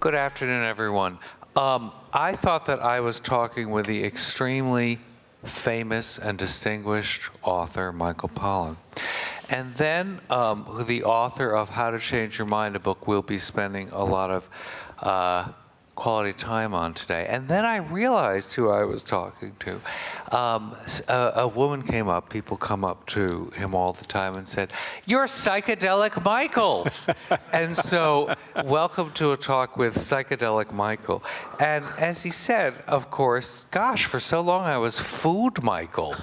Good afternoon, everyone. I thought that I was talking with the extremely famous and distinguished author, Michael Pollan. And then the author of How to Change Your Mind, a book we'll be spending a lot of quality time on today. And then I realized who I was talking to. A woman came up, people come up to him all the time and said, "You're Psychedelic Michael." And so, welcome to a talk with Psychedelic Michael. And as he said, of course, gosh, for so long I was Food Michael,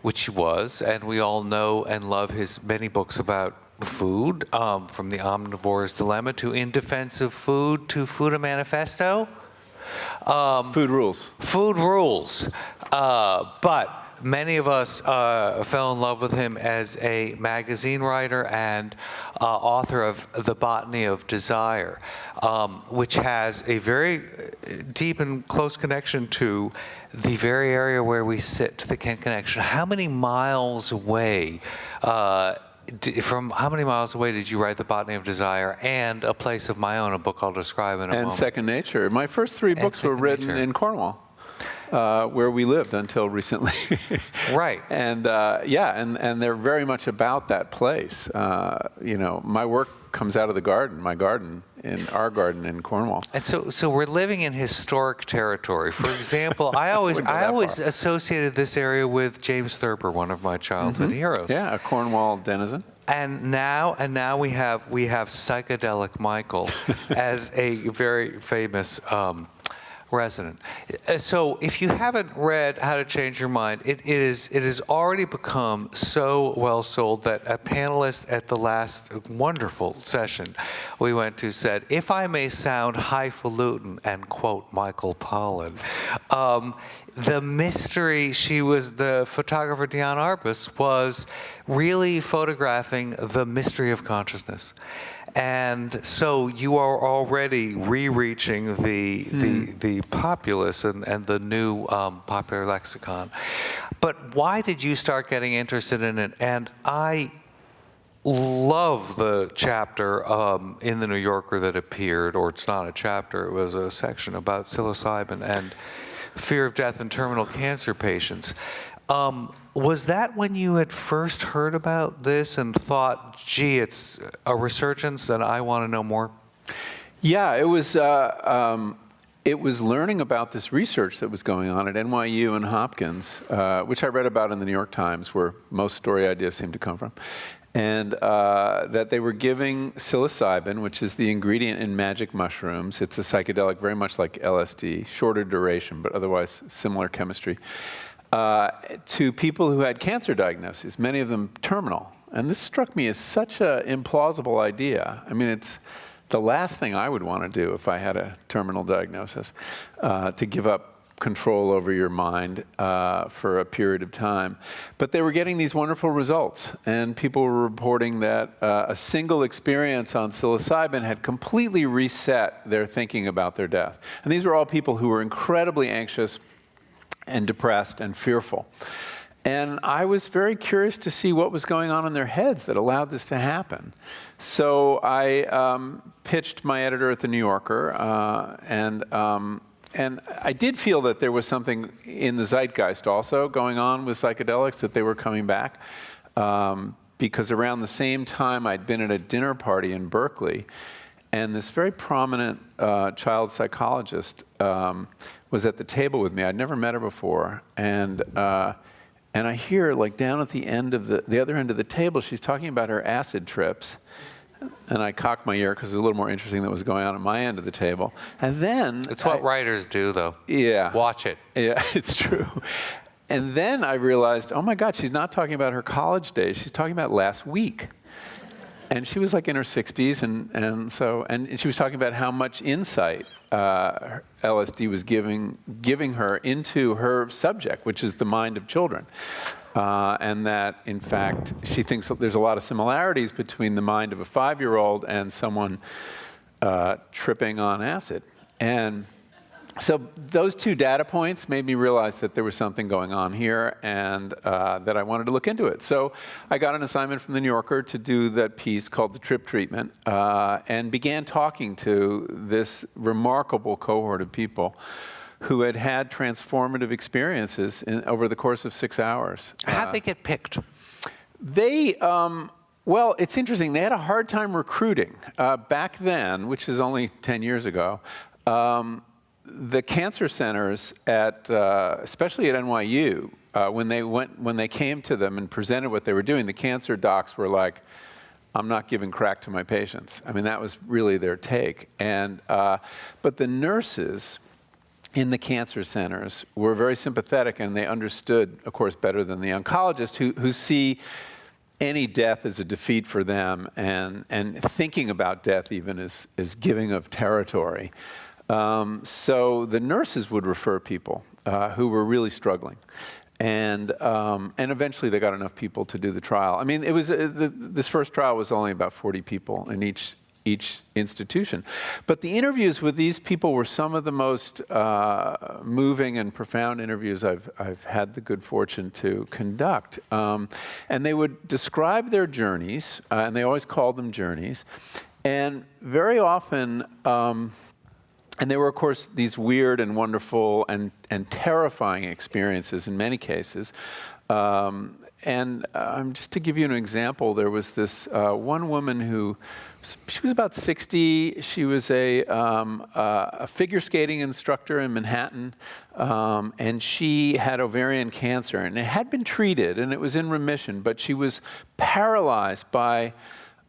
which he was, and we all know and love his many books about food, from The Omnivore's Dilemma to In Defense of Food to Food a Manifesto. Food rules. Food rules. But many of us fell in love with him as a magazine writer and author of The Botany of Desire, which has a very deep and close connection to the very area where we sit, the Kent Connection. How many miles away how many miles away did you write The Botany of Desire and A Place of My Own, a book I'll describe in a moment? And Second Nature. My first three books were written in Cornwall, where we lived until recently. Right. And and they're very much about that place. My work comes out of the garden, our garden in Cornwall. And so we're living in historic territory. For example, I always associated this area with James Thurber, one of my childhood heroes. Yeah, a Cornwall denizen. And now we have Psychedelic Michael as a very famous resident. So if you haven't read How to Change Your Mind, it has already become so well sold that a panelist at the last wonderful session we went to said, "If I may sound highfalutin," and quote Michael Pollan, the mystery, the photographer Diane Arbus was really photographing the mystery of consciousness. And so you are already re-reaching the populace and the new popular lexicon. But why did you start getting interested in it? And I love the chapter in the New Yorker that appeared, or it's not a chapter, it was a section about psilocybin and fear of death in terminal cancer patients. Was that when you had first heard about this and thought, gee, it's a resurgence and I want to know more? Yeah, it was learning about this research that was going on at NYU and Hopkins, which I read about in the New York Times, where most story ideas seem to come from, and that they were giving psilocybin, which is the ingredient in magic mushrooms. It's a psychedelic very much like LSD, shorter duration, but otherwise similar chemistry, to people who had cancer diagnoses, many of them terminal. And this struck me as such an implausible idea. I mean, it's the last thing I would want to do if I had a terminal diagnosis, to give up control over your mind for a period of time. But they were getting these wonderful results, and people were reporting that a single experience on psilocybin had completely reset their thinking about their death. And these were all people who were incredibly anxious and depressed and fearful. And I was very curious to see what was going on in their heads that allowed this to happen. So I pitched my editor at the New Yorker, and I did feel that there was something in the zeitgeist also going on with psychedelics, that they were coming back. Because around the same time I'd been at a dinner party in Berkeley, and this very prominent child psychologist was at the table with me. I'd never met her before, and I hear, like, down at the end of the other end of the table, she's talking about her acid trips, and I cocked my ear because it was a little more interesting than what was going on at my end of the table. And then it's what writers do, though. Yeah, watch it. Yeah, it's true. And then I realized, oh my God, she's not talking about her college days. She's talking about last week. And she was like in her 60s, and she was talking about how much insight LSD was giving her into her subject, which is the mind of children. And that, in fact, she thinks that there's a lot of similarities between the mind of a 5-year-old and someone tripping on acid. And So those two data points made me realize that there was something going on here and that I wanted to look into it. So I got an assignment from the New Yorker to do that piece called The Trip Treatment and began talking to this remarkable cohort of people who had had transformative experiences over the course of 6 hours. How'd they get picked? They, well, it's interesting. They had a hard time recruiting. Back then, which is only 10 years ago, the cancer centers at, especially at NYU, when they came to them and presented what they were doing, the cancer docs were like, "I'm not giving crack to my patients." I mean, that was really their take. And but the nurses in the cancer centers were very sympathetic, and they understood, of course, better than the oncologists who see any death as a defeat for them, and thinking about death even as giving of territory. So the nurses would refer people who were really struggling, and eventually they got enough people to do the trial. I mean, it was this first trial was only about 40 people in each institution, but the interviews with these people were some of the most moving and profound interviews I've had the good fortune to conduct. And they would describe their journeys, and they always called them journeys, and very often. And they were, of course, these weird and wonderful and terrifying experiences in many cases. Just to give you an example, there was this one woman who, she was about 60. She was a figure skating instructor in Manhattan, and she had ovarian cancer, and it had been treated, and it was in remission, but she was paralyzed by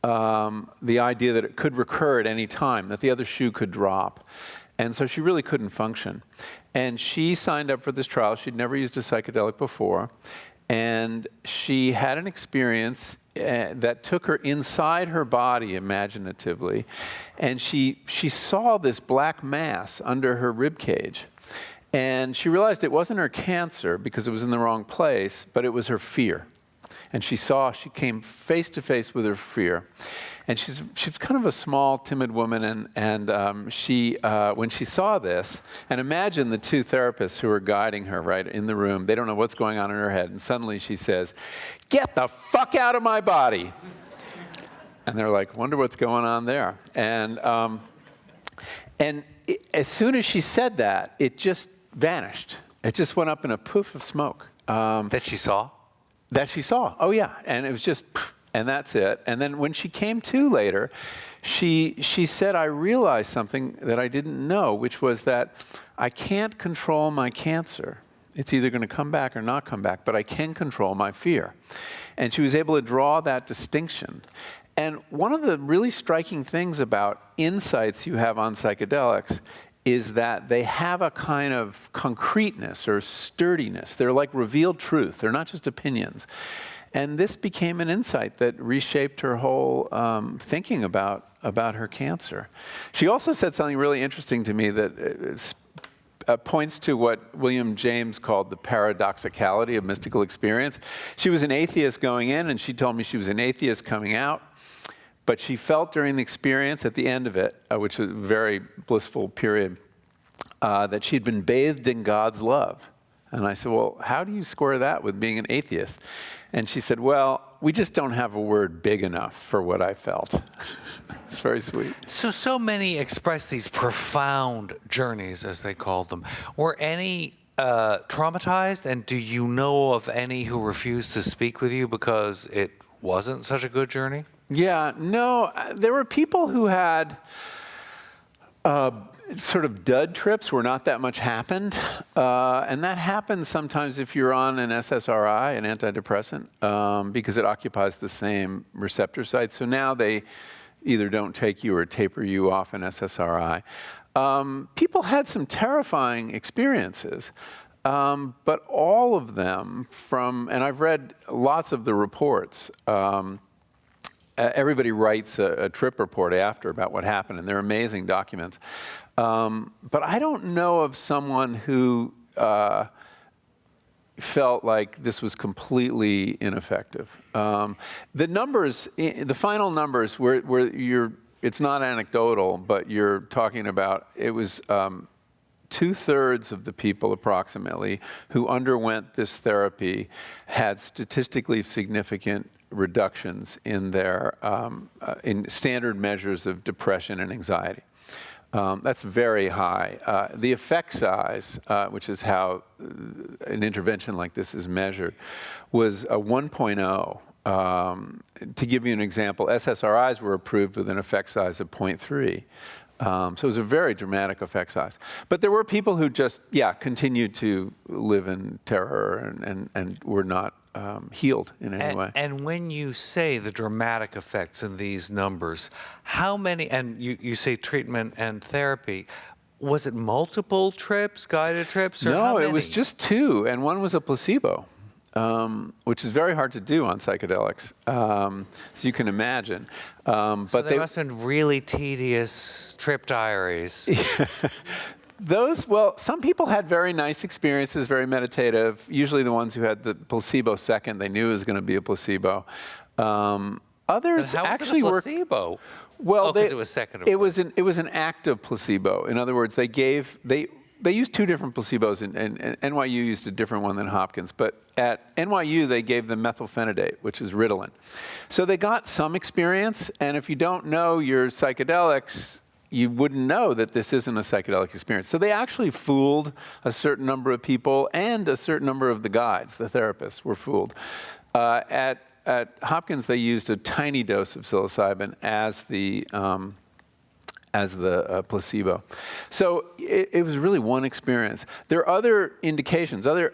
the idea that it could recur at any time, that the other shoe could drop. And so she really couldn't function. And she signed up for this trial. She'd never used a psychedelic before. And she had an experience that took her inside her body imaginatively. And she saw this black mass under her rib cage. And she realized it wasn't her cancer because it was in the wrong place, but it was her fear. And she came face to face with her fear. And she's kind of a small, timid woman, and when she saw this, and imagine the two therapists who are guiding her right in the room, they don't know what's going on in her head, and suddenly she says, "Get the fuck out of my body!" And they're like, "Wonder what's going on there." And as soon as she said that, it just vanished. It just went up in a poof of smoke. That she saw? That she saw. Oh yeah, and it was just. And that's it. And then when she came to later, she said, "I realized something that I didn't know, which was that I can't control my cancer. It's either going to come back or not come back, but I can control my fear." And she was able to draw that distinction. And one of the really striking things about insights you have on psychedelics is that they have a kind of concreteness or sturdiness. They're like revealed truth. They're not just opinions. And this became an insight that reshaped her whole thinking about her cancer. She also said something really interesting to me that points to what William James called the paradoxicality of mystical experience. She was an atheist going in, and she told me she was an atheist coming out. But she felt during the experience, at the end of it, which was a very blissful period, that she'd been bathed in God's love. And I said, "Well, how do you square that with being an atheist?" And she said, "Well, we just don't have a word big enough for what I felt." It's very sweet. So many express these profound journeys, as they called them. Were any traumatized? And do you know of any who refused to speak with you because it wasn't such a good journey? Yeah, no, there were people who had sort of dud trips where not that much happened. And that happens sometimes if you're on an SSRI, an antidepressant, because it occupies the same receptor site. So now they either don't take you or taper you off an SSRI. People had some terrifying experiences. But all of them and I've read lots of the reports, everybody writes a trip report after about what happened, and they're amazing documents. But I don't know of someone who felt like this was completely ineffective. The numbers, the final numbers, where it's not anecdotal, but you're talking about, it was 2/3 of the people approximately who underwent this therapy had statistically significant reductions in their in standard measures of depression and anxiety. That's very high. The effect size, which is how an intervention like this is measured, was a 1.0. To give you an example, SSRIs were approved with an effect size of 0.3. So it was a very dramatic effect size. But there were people who just, continued to live in terror and were not healed in any way. And when you say the dramatic effects in these numbers, how many, and you say treatment and therapy, was it multiple trips, guided trips, or how No, many? it was just 2, and one was a placebo. Which is very hard to do on psychedelics, so you can imagine. So but they must have been really tedious trip diaries. Some people had very nice experiences, very meditative. Usually the ones who had the placebo second, they knew it was going to be a placebo. Others How actually was it a were placebo? well. Because it was second. It was an active placebo. In other words, they used 2 different placebos, and NYU used a different one than Hopkins. But at NYU, they gave them methylphenidate, which is Ritalin. So they got some experience, and if you don't know your psychedelics, you wouldn't know that this isn't a psychedelic experience. So they actually fooled a certain number of people, and a certain number of the guides, the therapists, were fooled. At Hopkins, they used a tiny dose of psilocybin as the placebo. So it was really one experience. There are other indications, other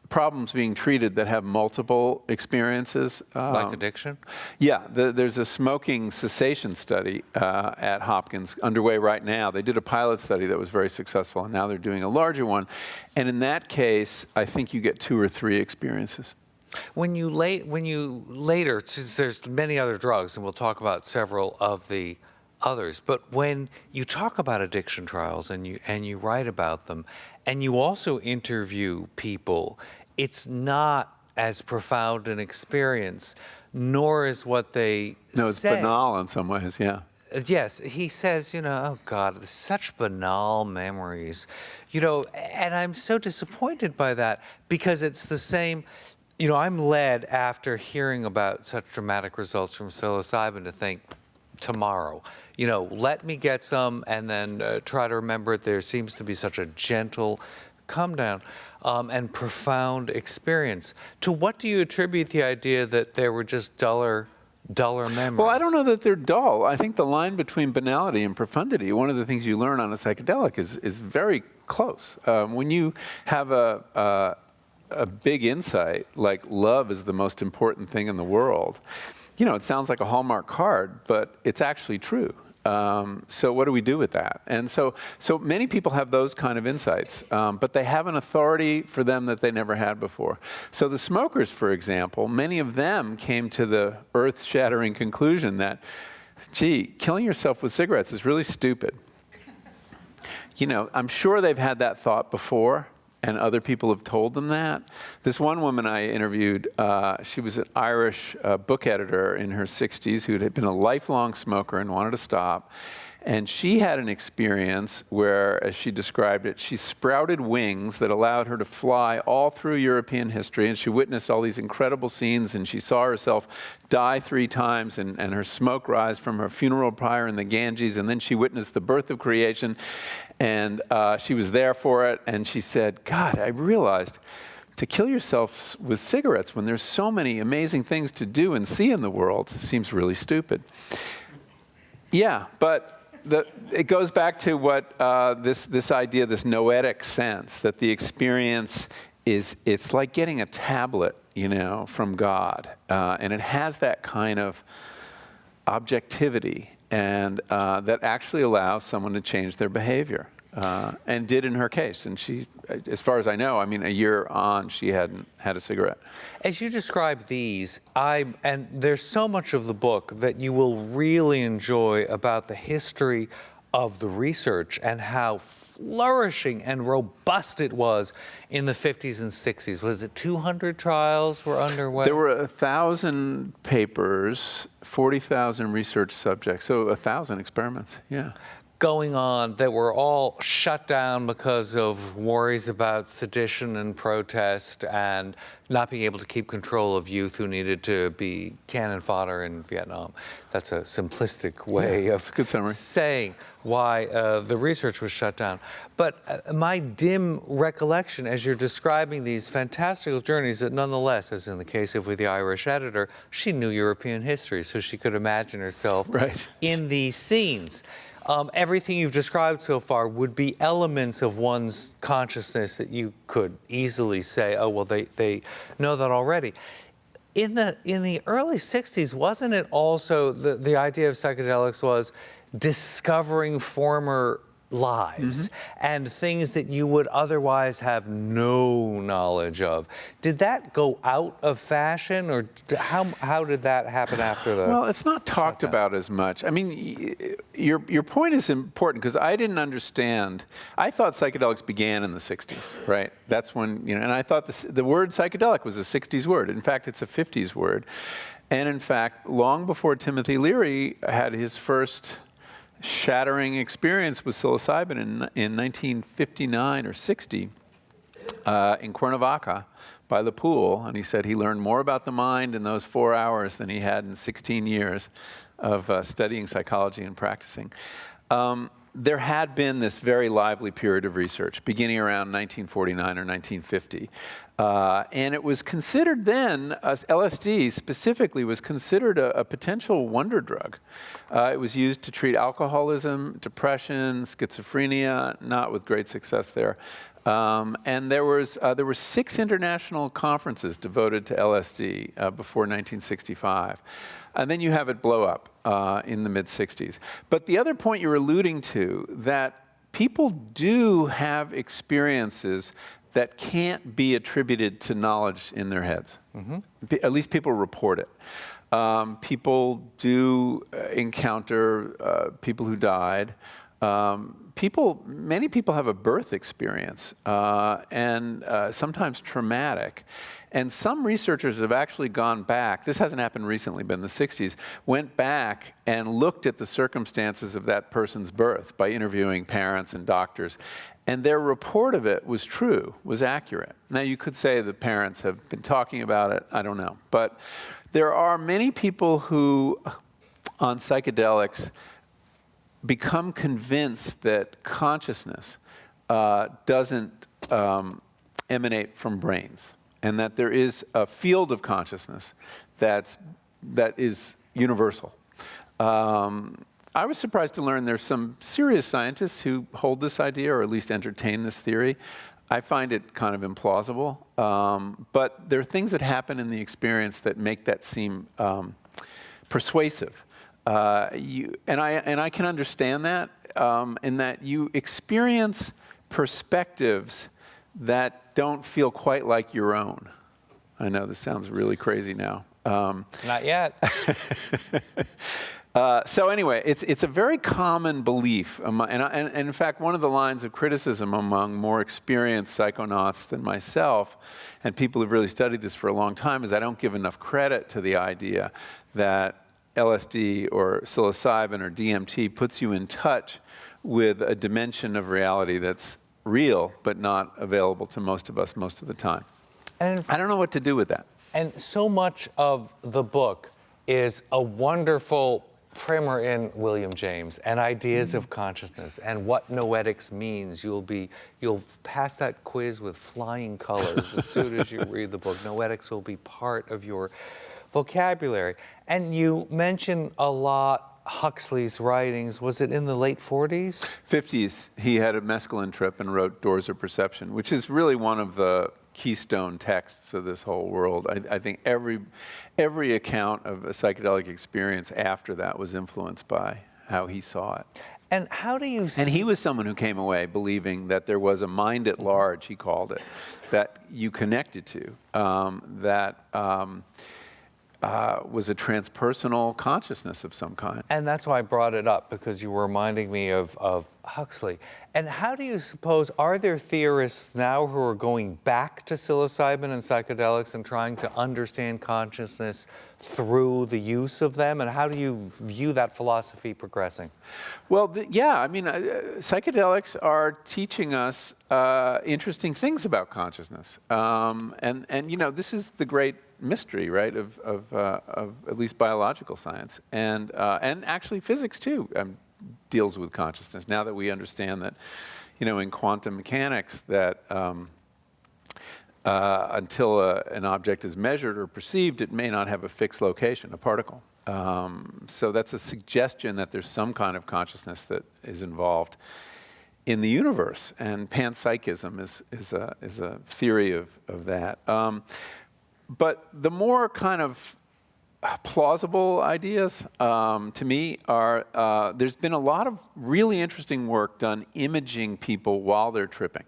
problems being treated that have multiple experiences. Like addiction? Yeah, there's a smoking cessation study at Hopkins underway right now. They did a pilot study that was very successful, and now they're doing a larger one. And in that case, I think you get 2 or 3 experiences. When you later, since there's many other drugs, and we'll talk about several of the others, but when you talk about addiction trials and you write about them, and you also interview people, it's not as profound an experience, nor is what they No, it's say. banal in some ways, yeah. Yes, he says, oh God, there's such banal memories, and I'm so disappointed by that, because it's the same. I'm led, after hearing about such dramatic results from psilocybin, to think, tomorrow, let me get some and then try to remember it. There seems to be such a gentle come down and profound experience. To what do you attribute the idea that there were just duller memories? Well, I don't know that they're dull. I think the line between banality and profundity, one of the things you learn on a psychedelic, is very close. When you have a big insight, like love is the most important thing in the world, it sounds like a Hallmark card, but it's actually true. So what do we do with that? And so many people have those kind of insights, but they have an authority for them that they never had before. So the smokers, for example, many of them came to the earth-shattering conclusion that, killing yourself with cigarettes is really stupid. I'm sure they've had that thought before, and other people have told them that. This one woman I interviewed, she was an Irish book editor in her 60s who had been a lifelong smoker and wanted to stop. And she had an experience where, as she described it, she sprouted wings that allowed her to fly all through European history. And she witnessed all these incredible scenes, and she saw herself die 3 times and her smoke rise from her funeral pyre in the Ganges. And then she witnessed the birth of creation, and she was there for it. And she said, God, I realized to kill yourself with cigarettes when there's so many amazing things to do and see in the world seems really stupid. Yeah, but it goes back to what this idea, this noetic sense, that the experience it's like getting a tablet, from God, and it has that kind of objectivity, and that actually allows someone to change their behavior, and did in her case. And she, as far as I know, a year on, she hadn't had a cigarette. As you describe these, and there's so much of the book that you will really enjoy about the history of the research and how flourishing and robust it was in the 50s and 60s. Was it 200 trials were underway? There were 1,000 papers, 40,000 research subjects, so 1,000 experiments, yeah. going on that were all shut down because of worries about sedition and protest and not being able to keep control of youth who needed to be cannon fodder in Vietnam. That's a simplistic way of a good summary. saying why the research was shut down. But my dim recollection as you're describing these fantastical journeys that nonetheless, as in the case of with the Irish editor, she knew European history, so she could imagine herself in these scenes. Everything you've described so far would be elements of one's consciousness that you could easily say, oh, well, they know that already. In the early 60s, wasn't it also the idea of psychedelics was discovering former lives and things that you would otherwise have no knowledge of? Did that go out of fashion, or how did that happen after the? Well, it's not talked about as much. I mean, your point is important because I didn't understand. I thought psychedelics began in the 60s, right? That's when, and I thought the word psychedelic was a 60s word. In fact, it's a 50s word. And in fact, long before Timothy Leary had his first shattering experience with psilocybin in 1959 or 60 in Cuernavaca by the pool. And he said he learned more about the mind in those 4 hours than he had in 16 years of studying psychology and practicing. There had been this very lively period of research beginning around 1949 or 1950. And it was considered then, LSD specifically was considered a potential wonder drug. It was used to treat alcoholism, depression, schizophrenia, not with great success there. And there were 6 international conferences devoted to LSD before 1965. And then you have it blow up in the mid-60s. But the other point you're alluding to, that people do have experiences that can't be attributed to knowledge in their heads. At least people report it. People do encounter people who died. Many people have a birth experience, and sometimes traumatic. And some researchers have actually gone back, this hasn't happened recently, but in the 60s, went back and looked at the circumstances of that person's birth by interviewing parents and doctors. And their report of it was true, was accurate. Now, you could say the parents have been talking about it, I don't know. But there are many people who, on psychedelics, become convinced that consciousness doesn't emanate from brains, and that there is a field of consciousness that is universal. I was surprised to learn there's some serious scientists who hold this idea, or at least entertain this theory. I find it kind of implausible, but there are things that happen in the experience that make that seem persuasive. And I can understand that, in that you experience perspectives that don't feel quite like your own. I know this sounds really crazy now. Not yet. So anyway, it's a very common belief, and in fact, one of the lines of criticism among more experienced psychonauts than myself, and people who've really studied this for a long time, is I don't give enough credit to the idea that LSD or psilocybin or DMT puts you in touch with a dimension of reality that's real but not available to most of us most of the time. And I don't know what to do with that. And so much of the book is a wonderful primer in William James and ideas of consciousness and what noetics means. You'll pass that quiz with flying colors as soon as you read the book. Noetics will be part of your vocabulary. And you mention a lot Huxley's writings. Was it in the late 40s? 50s. He had a mescaline trip and wrote Doors of Perception, which is really one of the keystone texts of this whole world. I think every account of a psychedelic experience after that was influenced by how he saw it. And how do you see... And he was someone who came away believing that there was a mind at large, he called it, that you connected to, was a transpersonal consciousness of some kind. And that's why I brought it up, because you were reminding me of Huxley. And how do you suppose, are there theorists now who are going back to psilocybin and psychedelics and trying to understand consciousness through the use of them? And how do you view that philosophy progressing? Well, yeah, I mean, psychedelics are teaching us interesting things about consciousness. And you know, this is the great mystery, right, of at least biological science. And actually physics, too, deals with consciousness. Now that we understand that, you know, in quantum mechanics, that until an object is measured or perceived, it may not have a fixed location, a particle. So that's a suggestion that there's some kind of consciousness that is involved in the universe. And panpsychism is a theory of that. But the more kind of plausible ideas, to me, are there's been a lot of really interesting work done imaging people while they're tripping.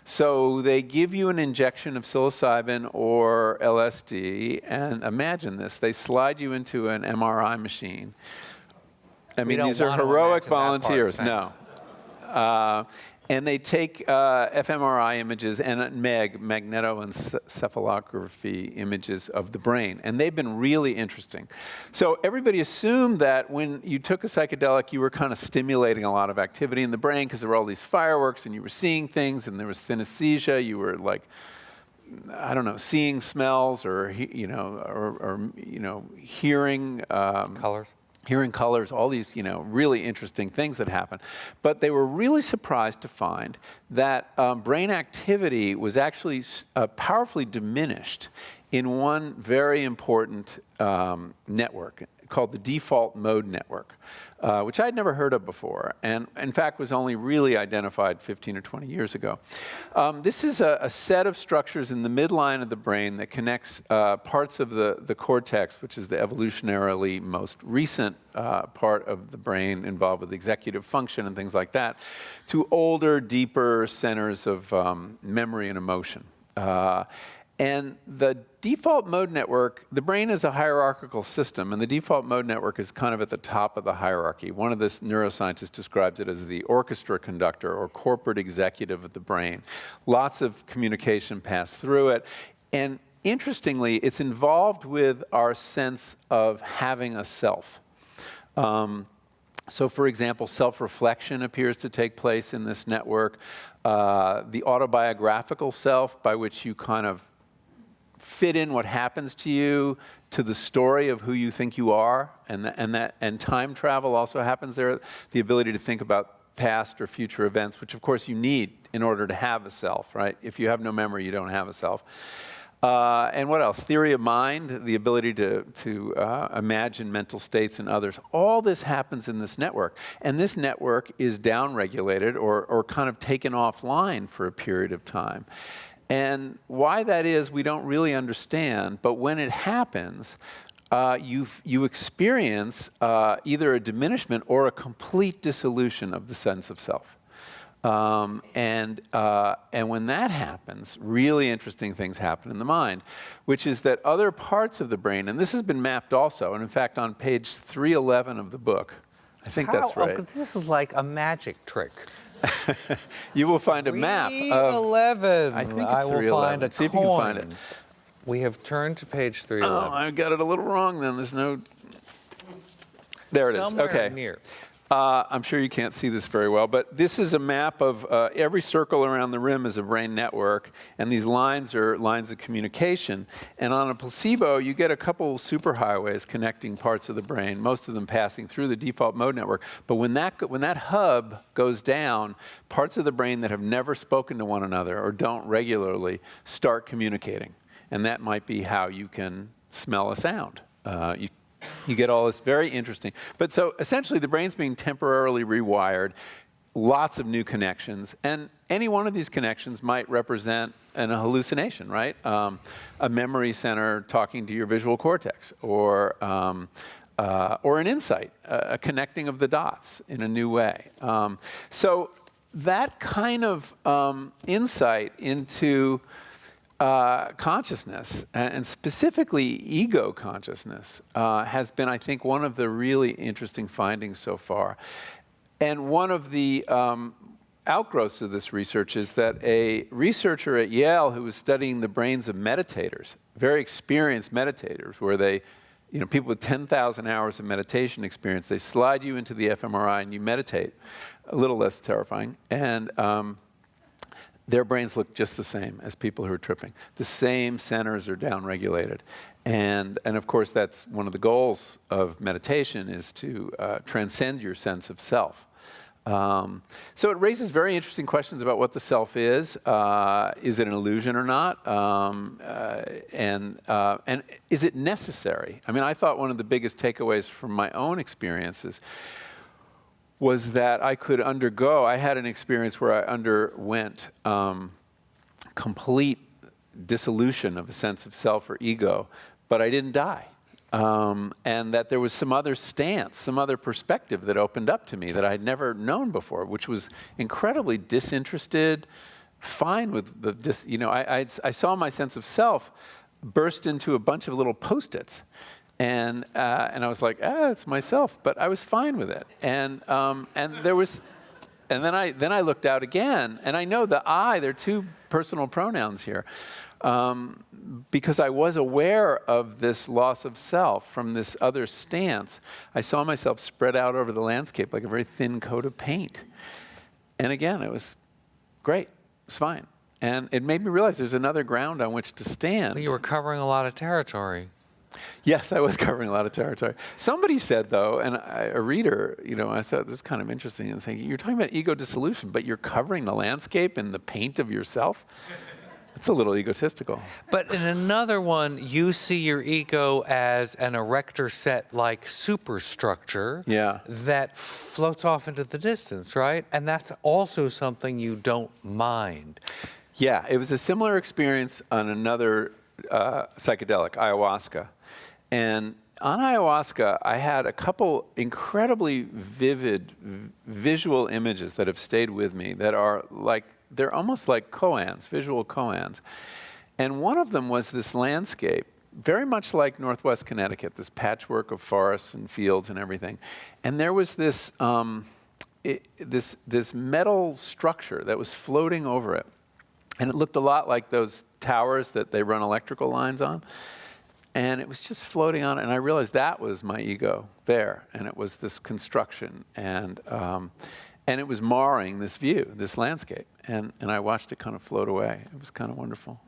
So they give you an injection of psilocybin or LSD, and imagine this, they slide you into an MRI machine. I mean, these are heroic volunteers. No. And they take fMRI images and magnetoencephalography images of the brain. And they've been really interesting. So everybody assumed that when you took a psychedelic, you were kind of stimulating a lot of activity in the brain because there were all these fireworks and you were seeing things and there was synesthesia. You were like, I don't know, seeing smells or hearing Colors. Hearing colors, all these, you know, really interesting things that happen. But they were really surprised to find that brain activity was actually powerfully diminished in one very important network called the default mode network, which I'd never heard of before, and in fact was only really identified 15 or 20 years ago. This is a set of structures in the midline of the brain that connects parts of the cortex, which is the evolutionarily most recent part of the brain involved with executive function and things like that, to older, deeper centers of memory and emotion. And the default mode network, the brain is a hierarchical system, and the default mode network is kind of at the top of the hierarchy. One of the neuroscientists describes it as the orchestra conductor or corporate executive of the brain. Lots of communication pass through it. And interestingly, it's involved with our sense of having a self. So for example, self-reflection appears to take place in this network. The autobiographical self, by which you kind of fit in what happens to you to the story of who you think you are, and time travel also happens there. The ability to think about past or future events, which of course you need in order to have a self, right? If you have no memory, you don't have a self. And what else? Theory of mind, the ability to imagine mental states in others. All this happens in this network. And this network is downregulated or kind of taken offline for a period of time. And why that is, we don't really understand. But when it happens, you experience either a diminishment or a complete dissolution of the sense of self. And when that happens, really interesting things happen in the mind, which is that other parts of the brain, and this has been mapped also, and in fact on page 311 of the book, I think that's right. Oh, this is like a magic trick. You will find a map of 311. I think it's I will 311. find a See if you can find it. We have turned to page Oh, 311. I got it a little wrong then. There's no... There it is. Somewhere Okay. near. I'm sure you can't see this very well, but this is a map of every circle around the rim is a brain network, and these lines are lines of communication. And on a placebo, you get a couple superhighways connecting parts of the brain, most of them passing through the default mode network. But when that hub goes down, parts of the brain that have never spoken to one another or don't regularly start communicating. And that might be how you can smell a sound. You get all this very interesting. But so essentially the brain's being temporarily rewired, lots of new connections, and any one of these connections might represent an hallucination, right? A memory center talking to your visual cortex, or an insight, a connecting of the dots in a new way. So that kind of insight into consciousness, and specifically ego consciousness, has been, I think, one of the really interesting findings so far. And one of the outgrowths of this research is that a researcher at Yale who was studying the brains of meditators, very experienced meditators, where they, people with 10,000 hours of meditation experience, they slide you into the fMRI and you meditate, a little less terrifying, and their brains look just the same as people who are tripping. The same centers are downregulated. And of course, that's one of the goals of meditation, is to transcend your sense of self. So it raises very interesting questions about what the self is. Is it an illusion or not? And is it necessary? I mean, I thought one of the biggest takeaways from my own experiences was that I had an experience where I underwent complete dissolution of a sense of self or ego, but I didn't die. And that there was some other stance, some other perspective that opened up to me that I had never known before, which was incredibly disinterested, fine with the, I saw my sense of self burst into a bunch of little Post-its. And I was like, it's myself, but I was fine with it. And there was, and then I looked out again, and I know the I, there are two personal pronouns here, because I was aware of this loss of self from this other stance. I saw myself spread out over the landscape like a very thin coat of paint. And again, it was great, it was fine. And it made me realize there's another ground on which to stand. You were covering a lot of territory. Yes, I was covering a lot of territory. Somebody said, though, and a reader, I thought this is kind of interesting, and saying, you're talking about ego dissolution, but you're covering the landscape in the paint of yourself? It's a little egotistical. But in another one, you see your ego as an erector set-like superstructure that floats off into the distance, right? And that's also something you don't mind. Yeah, it was a similar experience on another psychedelic, ayahuasca. And on ayahuasca, I had a couple incredibly vivid visual images that have stayed with me that are like, they're almost like koans, visual koans. And one of them was this landscape, very much like Northwest Connecticut, this patchwork of forests and fields and everything. And there was this, this metal structure that was floating over it. And it looked a lot like those towers that they run electrical lines on. And it was just floating on it, and I realized that was my ego there, and it was this construction, and it was marring this view, this landscape, and I watched it kind of float away. It was kind of wonderful.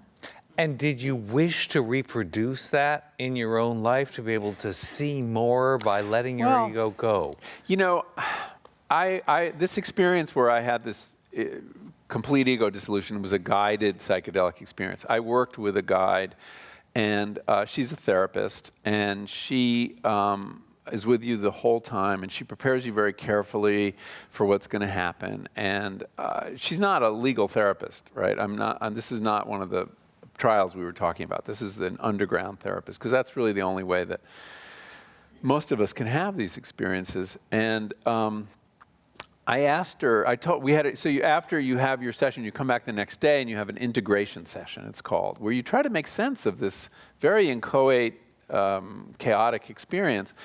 And did you wish to reproduce that in your own life, to be able to see more by letting your ego go? This experience where I had this complete ego dissolution was a guided psychedelic experience. I worked with a guide. And she's a therapist, and she is with you the whole time, and she prepares you very carefully for what's going to happen. And she's not a legal therapist, right? This is not one of the trials we were talking about. This is an underground therapist, because that's really the only way that most of us can have these experiences. And I asked her, after you have your session, you come back the next day and you have an integration session, it's called, where you try to make sense of this very inchoate, chaotic experience.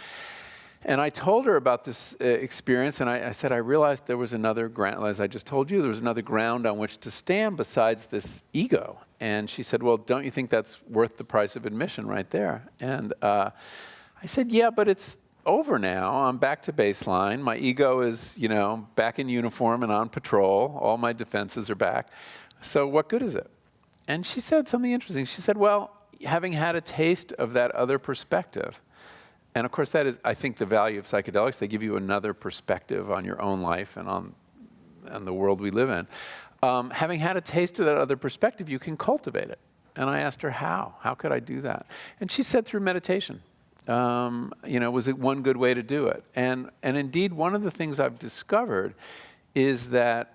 And I told her about this experience, and I said, I realized there was another ground, as I just told you, there was another ground on which to stand besides this ego. And she said, well, don't you think that's worth the price of admission right there? And I said, yeah, but it's over now. I'm back to baseline. My ego is, back in uniform and on patrol. All my defenses are back. So what good is it? And she said something interesting. She said, well, having had a taste of that other perspective, and of course that is, I think, the value of psychedelics. They give you another perspective on your own life and on the world we live in. Having had a taste of that other perspective, you can cultivate it. And I asked her how. How could I do that? And she said through meditation. Was it one good way to do it? And indeed, one of the things I've discovered is that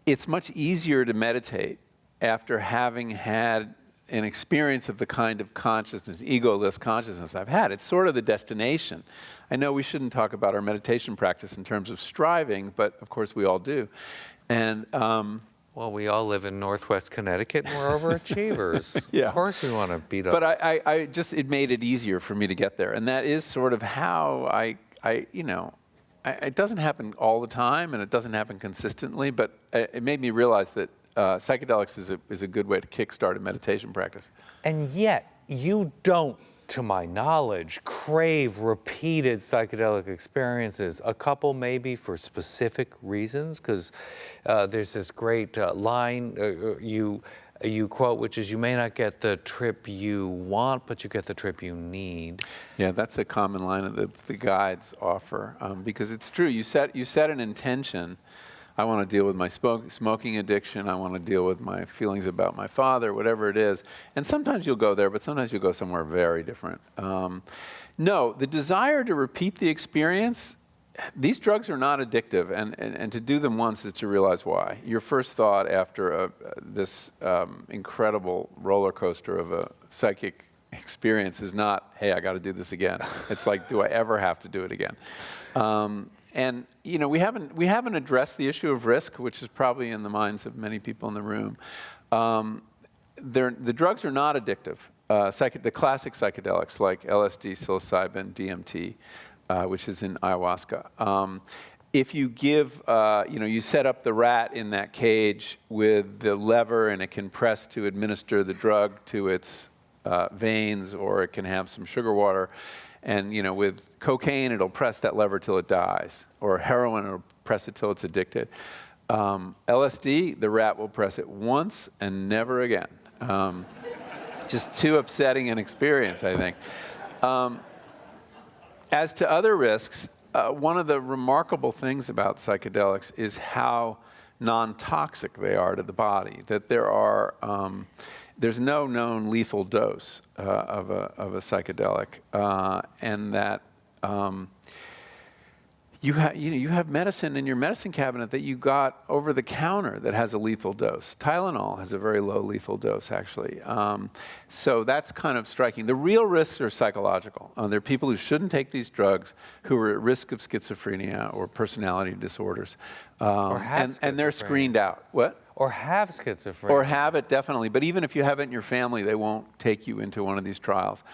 it's much easier to meditate after having had an experience of the kind of consciousness, egoless consciousness I've had. It's sort of the destination. I know we shouldn't talk about our meditation practice in terms of striving, but of course we all do. And Well, we all live in Northwest Connecticut, and we're overachievers. Yeah. Of course we want to beat up. But I just, it made it easier for me to get there. And that is sort of how it doesn't happen all the time, and it doesn't happen consistently, but it made me realize that psychedelics is a good way to kickstart a meditation practice. And yet, you don't, to my knowledge, crave repeated psychedelic experiences. A couple maybe for specific reasons, because there's this great line you quote, which is, you may not get the trip you want, but you get the trip you need. Yeah, that's a common line that the guides offer, because it's true. You set an intention. I want to deal with my smoking addiction. I want to deal with my feelings about my father, whatever it is. And sometimes you'll go there, but sometimes you'll go somewhere very different. No, the desire to repeat the experience, these drugs are not addictive, and to do them once is to realize why. Your first thought after this incredible roller coaster of a psychic experience is not, hey, I got to do this again. It's like, do I ever have to do it again? And we haven't addressed the issue of risk, which is probably in the minds of many people in the room. The drugs are not addictive. The classic psychedelics like LSD, psilocybin, DMT, which is in ayahuasca. If you give, you set up the rat in that cage with the lever, and it can press to administer the drug to its veins, or it can have some sugar water. And with cocaine, it'll press that lever till it dies, or heroin, it'll press it till it's addicted. LSD, the rat will press it once and never again. Just too upsetting an experience, I think. As to other risks, one of the remarkable things about psychedelics is how non-toxic they are to the body. That there's no known lethal dose of a psychedelic, and that you have medicine in your medicine cabinet that you got over the counter that has a lethal dose. Tylenol has a very low lethal dose, actually. So that's kind of striking. The real risks are psychological. There are people who shouldn't take these drugs who are at risk of schizophrenia or personality disorders, and they're screened out. What? Or have schizophrenia. Or have it, definitely. But even if you have it in your family, they won't take you into one of these trials.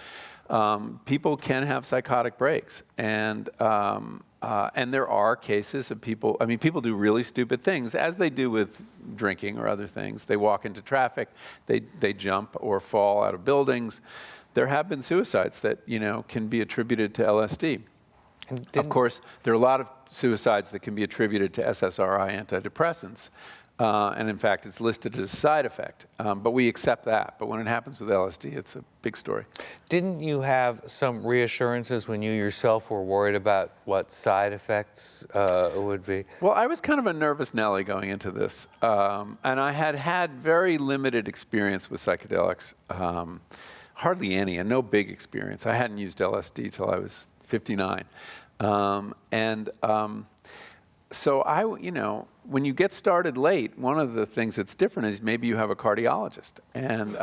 People can have psychotic breaks. And there are cases of people, people do really stupid things, as they do with drinking or other things. They walk into traffic, they jump or fall out of buildings. There have been suicides that, can be attributed to LSD. Of course, there are a lot of suicides that can be attributed to SSRI antidepressants. And in fact, it's listed as a side effect. But we accept that. But when it happens with LSD, it's a big story. Didn't you have some reassurances when you yourself were worried about what side effects would be? Well, I was kind of a nervous Nelly going into this. And I had very limited experience with psychedelics. Hardly any, and no big experience. I hadn't used LSD till I was 59. So when you get started late, one of the things that's different is maybe you have a cardiologist. And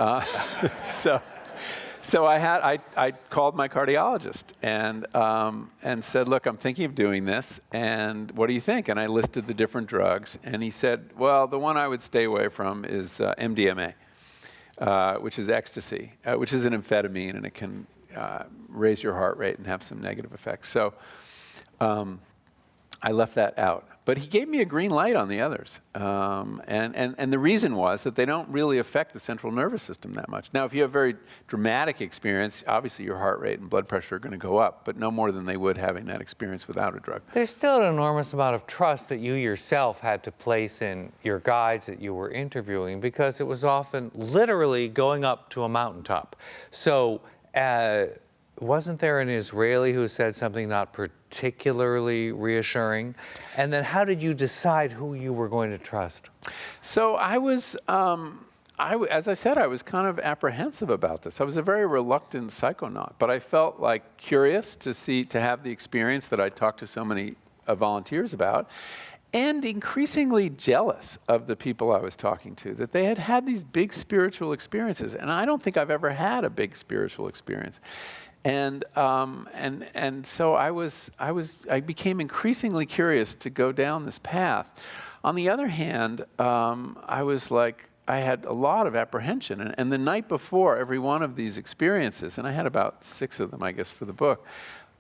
so I called my cardiologist and said, look, I'm thinking of doing this, and what do you think? And I listed the different drugs, and he said, well, the one I would stay away from is MDMA, which is ecstasy, which is an amphetamine, and it can raise your heart rate and have some negative effects. So I left that out. But he gave me a green light on the others. And the reason was that they don't really affect the central nervous system that much. Now, if you have very dramatic experience, obviously your heart rate and blood pressure are going to go up, but no more than they would having that experience without a drug. There's still an enormous amount of trust that you yourself had to place in your guides that you were interviewing, because it was often literally going up to a mountaintop. So wasn't there an Israeli who said something not particularly reassuring? And then how did you decide who you were going to trust? So I was, as I said, I was kind of apprehensive about this. I was a very reluctant psychonaut, but I felt like curious to have the experience that I talked to so many volunteers about, and increasingly jealous of the people I was talking to, that they had had these big spiritual experiences. And I don't think I've ever had a big spiritual experience. And so I became increasingly curious to go down this path. On the other hand, I was like, I had a lot of apprehension. And the night before every one of these experiences, and I had about 6 of them, I guess, for the book,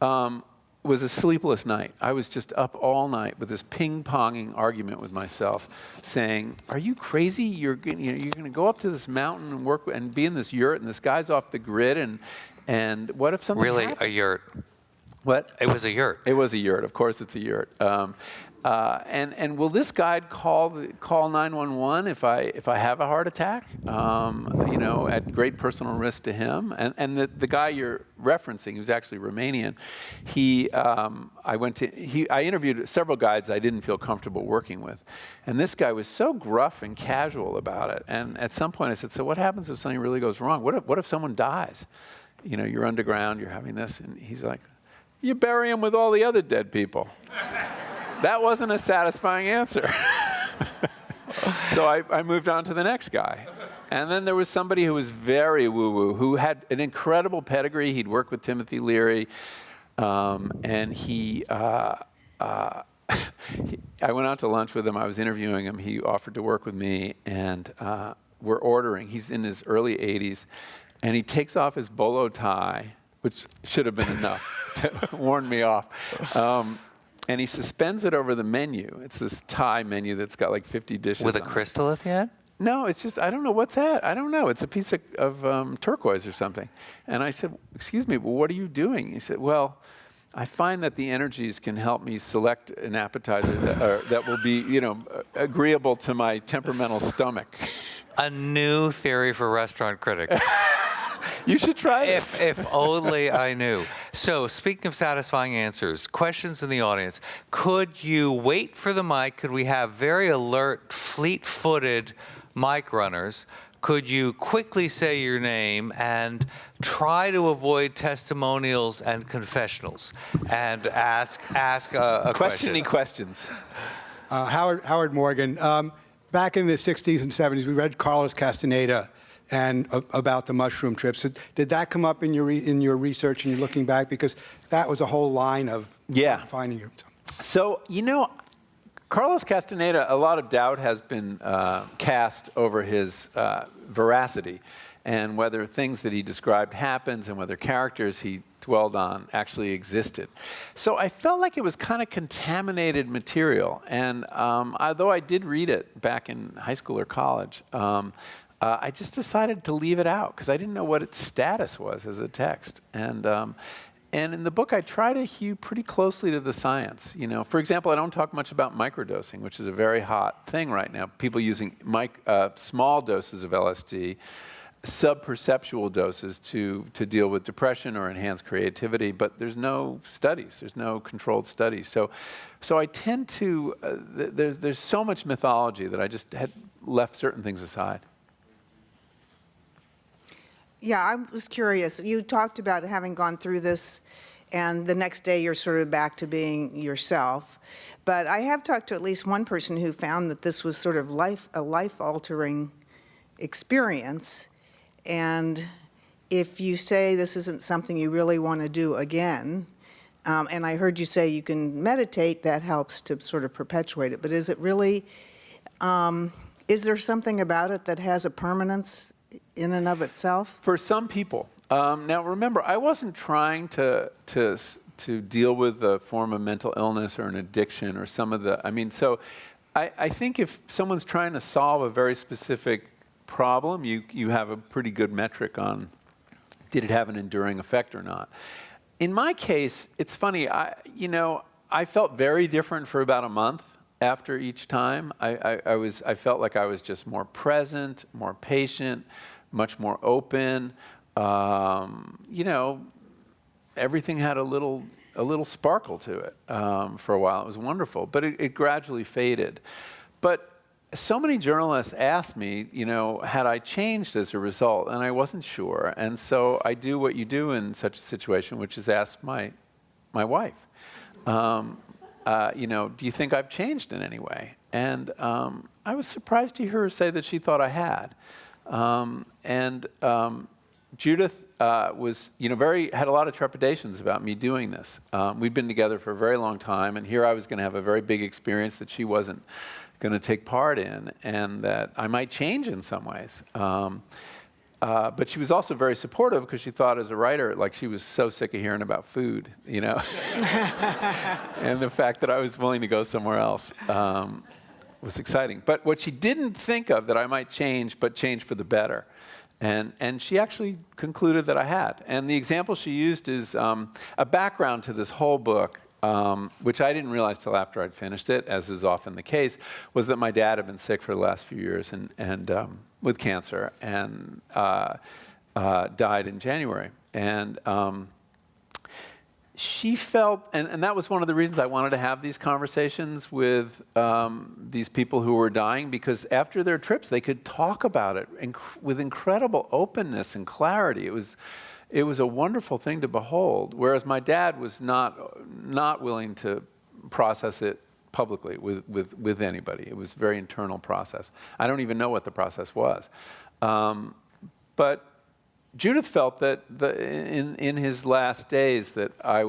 was a sleepless night. I was just up all night with this ping-ponging argument with myself, saying, "Are you crazy? You're going to go up to this mountain and work and be in this yurt, and this guy's off the grid, and what if something Really, happens?" a yurt? What? It was a yurt. It was a yurt. Of course, it's a yurt. And will this guide call 911 if I have a heart attack? At great personal risk to him. And the guy you're referencing, who's actually Romanian, I interviewed several guides I didn't feel comfortable working with, and this guy was so gruff and casual about it. And at some point, I said, "So what happens if something really goes wrong? What if someone dies? You're underground, you're having this," and he's like, "You bury him with all the other dead people." That wasn't a satisfying answer. So I moved on to the next guy. And then there was somebody who was very woo-woo, who had an incredible pedigree. He'd worked with Timothy Leary. And I went out to lunch with him. I was interviewing him. He offered to work with me. And we're ordering. He's in his early 80s. And he takes off his bolo tie, which should have been enough to warn me off. And he suspends it over the menu. It's this Thai menu that's got like 50 dishes With a on crystal at the end? No, it's just, I don't know what's that. I don't know. It's a piece of turquoise or something. And I said, "Excuse me, but what are you doing?" He said, "Well, I find that the energies can help me select an appetizer that will be, agreeable to my temperamental stomach." A new theory for restaurant critics. You should try this. If only I knew. So, speaking of satisfying answers, questions in the audience. Could you wait for the mic? Could we have very alert, fleet-footed mic runners? Could you quickly say your name and try to avoid testimonials and confessionals and ask a question? Questiony questions. Howard Morgan. Back in the 60s and 70s, we read Carlos Castaneda and about the mushroom trips. Did that come up in your research and you're looking back? Because that was a whole line of finding you. So, Carlos Castaneda, a lot of doubt has been cast over his veracity and whether things that he described happened and whether characters he dwelled on actually existed. So I felt like it was kind of contaminated material. And although I did read it back in high school or college, I just decided to leave it out because I didn't know what its status was as a text. And in the book, I try to hew pretty closely to the science. For example, I don't talk much about microdosing, which is a very hot thing right now. People using small doses of LSD, subperceptual doses to deal with depression or enhance creativity, but there's no studies. There's no controlled studies. So I tend to, there's so much mythology that I just had left certain things aside. Yeah, I was curious. You talked about having gone through this, and the next day you're sort of back to being yourself. But I have talked to at least one person who found that this was sort of a life-altering experience. And if you say this isn't something you really want to do again, and I heard you say you can meditate, that helps to sort of perpetuate it. But is it really, is there something about it that has a permanence in and of itself? For some people. Now remember, I wasn't trying to deal with a form of mental illness or an addiction or some of the, so I think if someone's trying to solve a very specific problem, you have a pretty good metric on did it have an enduring effect or not. In my case, it's funny, I felt very different for about a month after each time. I felt like I was just more present, more patient, much more open. Everything had a little sparkle to it for a while. It was wonderful, but it gradually faded. But so many journalists asked me, had I changed as a result, and I wasn't sure. And so I do what you do in such a situation, which is ask my wife, do you think I've changed in any way? And I was surprised to hear her say that she thought I had. Judith was, had a lot of trepidations about me doing this. We'd been together for a very long time, and here I was going to have a very big experience that she wasn't going to take part in, and that I might change in some ways. But she was also very supportive because she thought as a writer, like she was so sick of hearing about food, you know? And the fact that I was willing to go somewhere else was exciting. But what she didn't think of that I might change, but change for the better. And she actually concluded that I had. And the example she used is a background to this whole book, which I didn't realize till after I'd finished it, as is often the case, was that my dad had been sick for the last few years and with cancer, and died in January. And she felt, and that was one of the reasons I wanted to have these conversations with these people who were dying, because after their trips, they could talk about it with incredible openness and clarity. It was a wonderful thing to behold, whereas my dad was not willing to process it publicly with anybody. It was a very internal process. I don't even know what the process was. But Judith felt that in his last days that I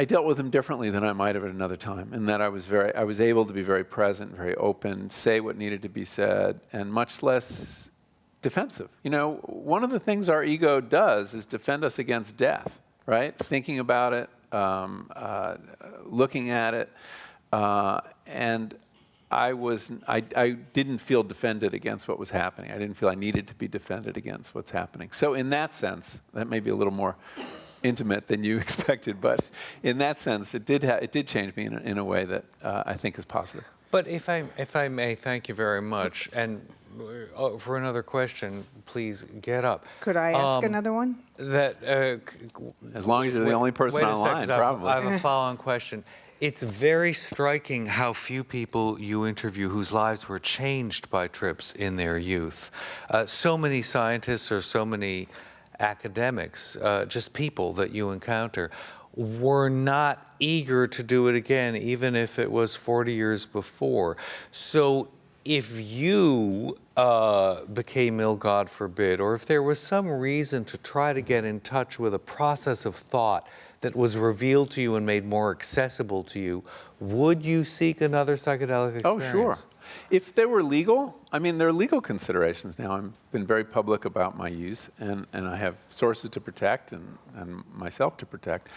dealt with him differently than I might have at another time, and that I was able to be very present, very open, say what needed to be said, and much less defensive. You know, one of the things our ego does is defend us against death, right? Thinking about it, looking at it, and I didn't feel defended against what was happening. I didn't feel I needed to be defended against what's happening. So in that sense, that may be a little more intimate than you expected, but in that sense, it did change me in a way that I think is positive. But if I may, thank you very much. And for another question, please get up. Could I ask another one? As long as you're the only person online, probably. I have a follow-on question. It's very striking how few people you interview whose lives were changed by trips in their youth. So many scientists or so many academics, just people that you encounter, were not eager to do it again, even if it was 40 years before. So if you became ill, God forbid, or if there was some reason to try to get in touch with a process of thought that was revealed to you and made more accessible to you, would you seek another psychedelic experience? Oh, sure. If they were legal, I mean, there are legal considerations now. I've been very public about my use, and I have sources to protect and myself to protect.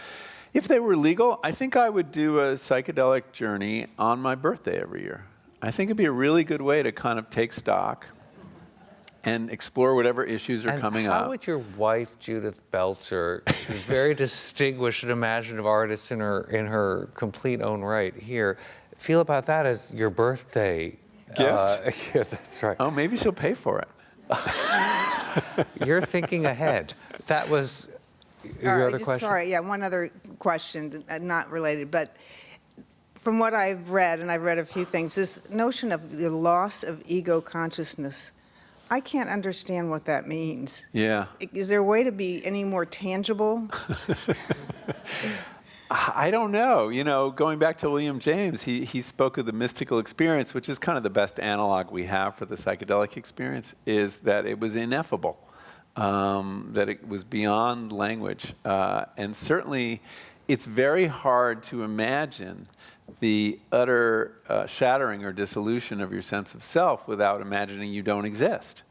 If they were legal, I think I would do a psychedelic journey on my birthday every year. I think it'd be a really good way to kind of take stock and explore whatever issues are coming up. How would your wife, Judith Belcher, a very distinguished and imaginative artist in her complete own right here, feel about that as your birthday gift? Yeah, that's right. Oh, maybe she'll pay for it. You're thinking ahead. That was your other question? Sorry, yeah, one other question, not related, but from what I've read, and I've read a few things, this notion of the loss of ego consciousness, I can't understand what that means. Yeah. Is there a way to be any more tangible? I don't know. You know, going back to William James, he spoke of the mystical experience, which is kind of the best analog we have for the psychedelic experience, is that it was ineffable, that it was beyond language. And certainly, it's very hard to imagine the utter shattering or dissolution of your sense of self without imagining you don't exist.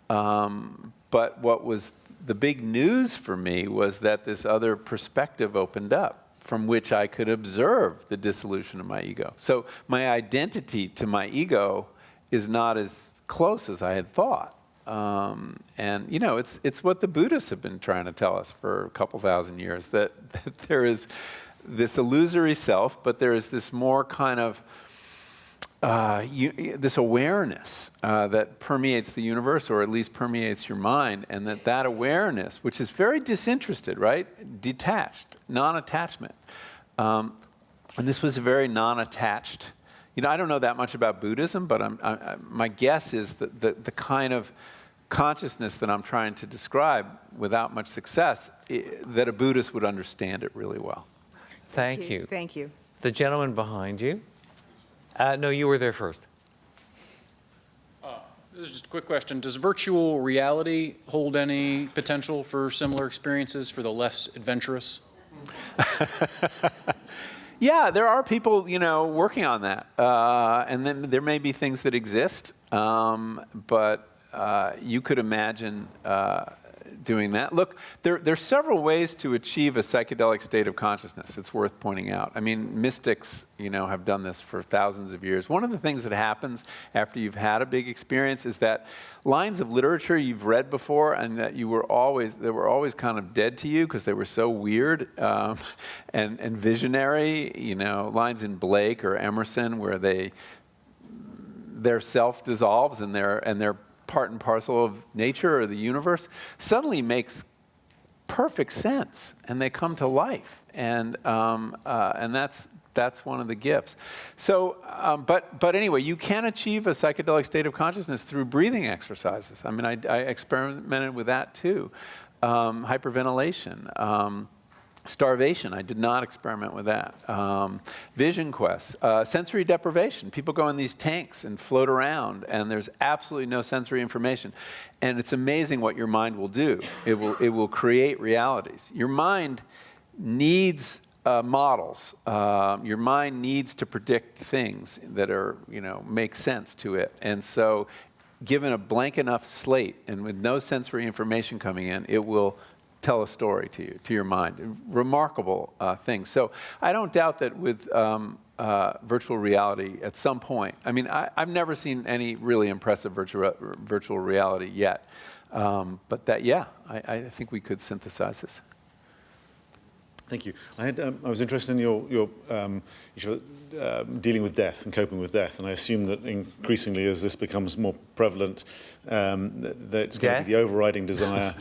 But what was the big news for me was that this other perspective opened up from which I could observe the dissolution of my ego. So my identity to my ego is not as close as I had thought. And you know, it's what the Buddhists have been trying to tell us for a couple thousand years, that there is this illusory self, but there is this more kind of this awareness that permeates the universe, or at least permeates your mind, and that awareness, which is very disinterested, right? Detached, non-attachment. And this was a very non-attached. You know, I don't know that much about Buddhism, but my guess is that the kind of consciousness that I'm trying to describe, without much success, that a Buddhist would understand it really well. Thank you. Thank you. The gentleman behind you. No, you were there first. This is just a quick question. Does virtual reality hold any potential for similar experiences for the less adventurous? Yeah, there are people, working on that. And then there may be things that exist, but you could imagine doing that. Look, there's several ways to achieve a psychedelic state of consciousness. It's worth pointing out. I mean, mystics, have done this for thousands of years. One of the things that happens after you've had a big experience is that lines of literature you've read before and that they were always kind of dead to you because they were so weird and visionary. Lines in Blake or Emerson where their self dissolves and they're part and parcel of nature or the universe, suddenly makes perfect sense, and they come to life, and that's one of the gifts. So, but anyway, you can achieve a psychedelic state of consciousness through breathing exercises. I mean, I experimented with that too. Hyperventilation. Starvation, I did not experiment with that. Vision quests, sensory deprivation. People go in these tanks and float around, and there's absolutely no sensory information. And it's amazing what your mind will do. It will create realities. Your mind needs models. Your mind needs to predict things that are, make sense to it. And so, given a blank enough slate and with no sensory information coming in, it will tell a story to you, to your mind. Remarkable thing. So I don't doubt that with virtual reality at some point, I mean, I've never seen any really impressive virtual reality yet. But that, yeah, I think we could synthesize this. Thank you. I was interested in your dealing with death and coping with death, and I assume that increasingly, as this becomes more prevalent, that it's going to be the overriding desire,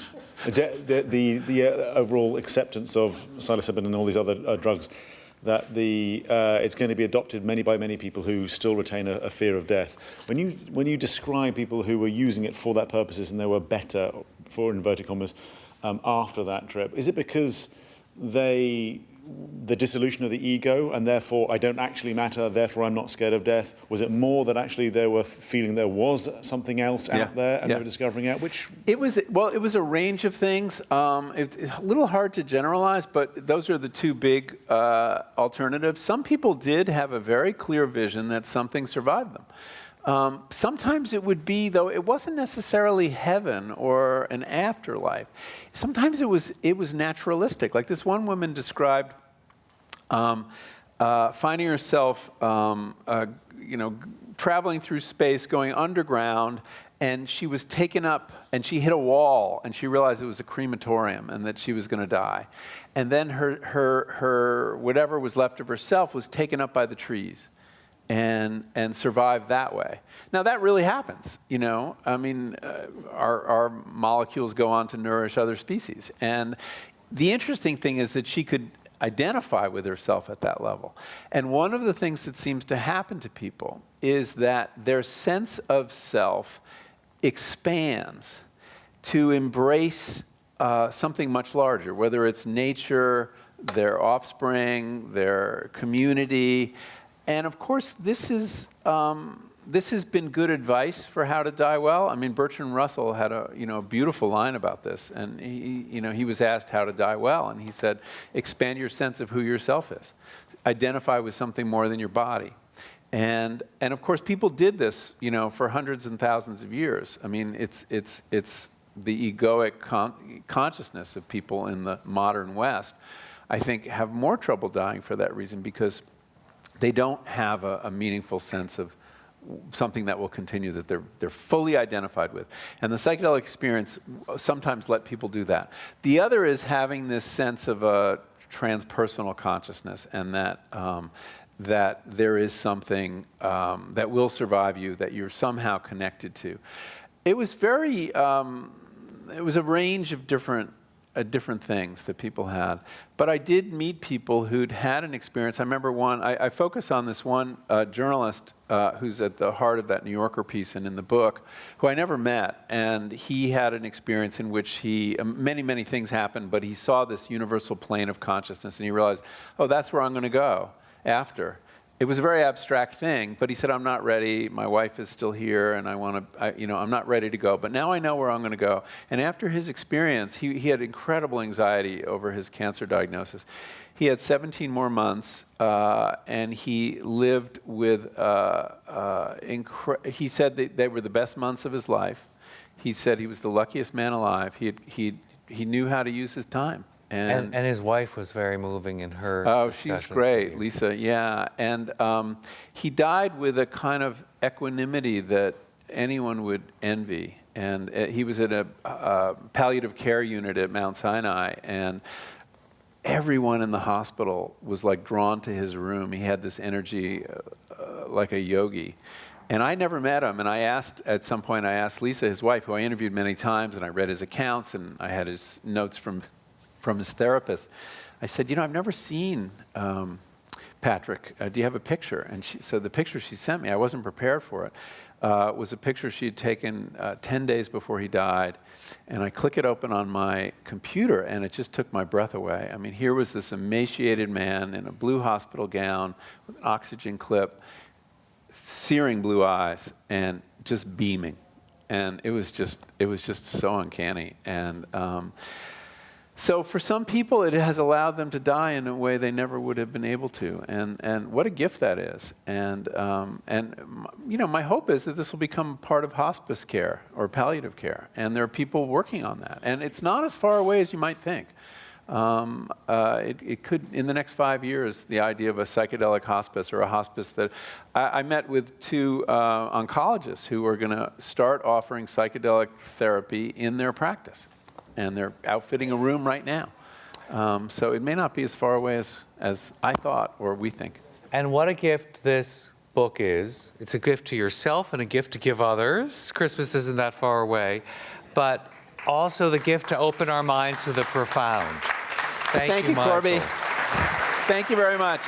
the overall acceptance of psilocybin and all these other drugs, that it's going to be adopted by many people who still retain a fear of death. When you describe people who were using it for that purposes and they were better, for inverted commas, after that trip, is it because the dissolution of the ego, and therefore I don't actually matter, therefore I'm not scared of death? Was it more that actually they were feeling there was something else out there and they were discovering out? It was a range of things. It's a little hard to generalize, but those are the two big alternatives. Some people did have a very clear vision that something survived them. Sometimes it would be, though, it wasn't necessarily heaven or an afterlife. Sometimes it was naturalistic. Like this one woman described finding herself, traveling through space, going underground, and she was taken up, and she hit a wall, and she realized it was a crematorium, and that she was going to die. And then her whatever was left of herself was taken up by the trees. And survive that way. Now that really happens, I mean, our molecules go on to nourish other species. And the interesting thing is that she could identify with herself at that level. And one of the things that seems to happen to people is that their sense of self expands to embrace something much larger, whether it's nature, their offspring, their community. And of course, this has been good advice for how to die well. I mean, Bertrand Russell had a beautiful line about this, and he was asked how to die well, and he said, expand your sense of who yourself is, identify with something more than your body, and of course, people did this, for hundreds and thousands of years. I mean, it's the egoic consciousness of people in the modern West, I think, have more trouble dying for that reason because they don't have a meaningful sense of something that will continue, that they're fully identified with. And the psychedelic experience sometimes let people do that. The other is having this sense of a transpersonal consciousness, and that there is something that will survive you, that you're somehow connected to. It was it was a range of different things that people had. But I did meet people who'd had an experience. I remember I focus on this one journalist who's at the heart of that New Yorker piece and in the book, who I never met. And he had an experience in which many things happened, but he saw this universal plane of consciousness and he realized, oh, that's where I'm going to go after. it was a very abstract thing, but he said, I'm not ready. My wife is still here, and I'm not ready to go. But now I know where I'm going to go. And after his experience, he had incredible anxiety over his cancer diagnosis. He had 17 more months, and he lived with, he said that they were the best months of his life. He said he was the luckiest man alive. He knew how to use his time. And his wife was very moving in her Oh, she's discussions with great, you. Lisa, yeah. And he died with a kind of equanimity that anyone would envy. And he was at a palliative care unit at Mount Sinai, and everyone in the hospital was like drawn to his room. He had this energy like a yogi. And I never met him, and at some point I asked Lisa, his wife, who I interviewed many times, and I read his accounts, and I had his notes from his therapist. I said, I've never seen Patrick. Do you have a picture? And so the picture she sent me, I wasn't prepared for it, was a picture she had taken 10 days before he died. And I click it open on my computer, and it just took my breath away. I mean, here was this emaciated man in a blue hospital gown with an oxygen clip, searing blue eyes, and just beaming. And it was just so uncanny. And so for some people, it has allowed them to die in a way they never would have been able to, and what a gift that is. And my hope is that this will become part of hospice care or palliative care, and there are people working on that. And it's not as far away as you might think. It could, in the next 5 years, the idea of a psychedelic hospice or a hospice that I met with 2 oncologists who are going to start offering psychedelic therapy in their practice. And they're outfitting a room right now. So it may not be as far away as I thought or we think. And what a gift this book is. It's a gift to yourself and a gift to give others. Christmas isn't that far away. But also the gift to open our minds to the profound. Thank you, Corby. Michael. Thank you very much.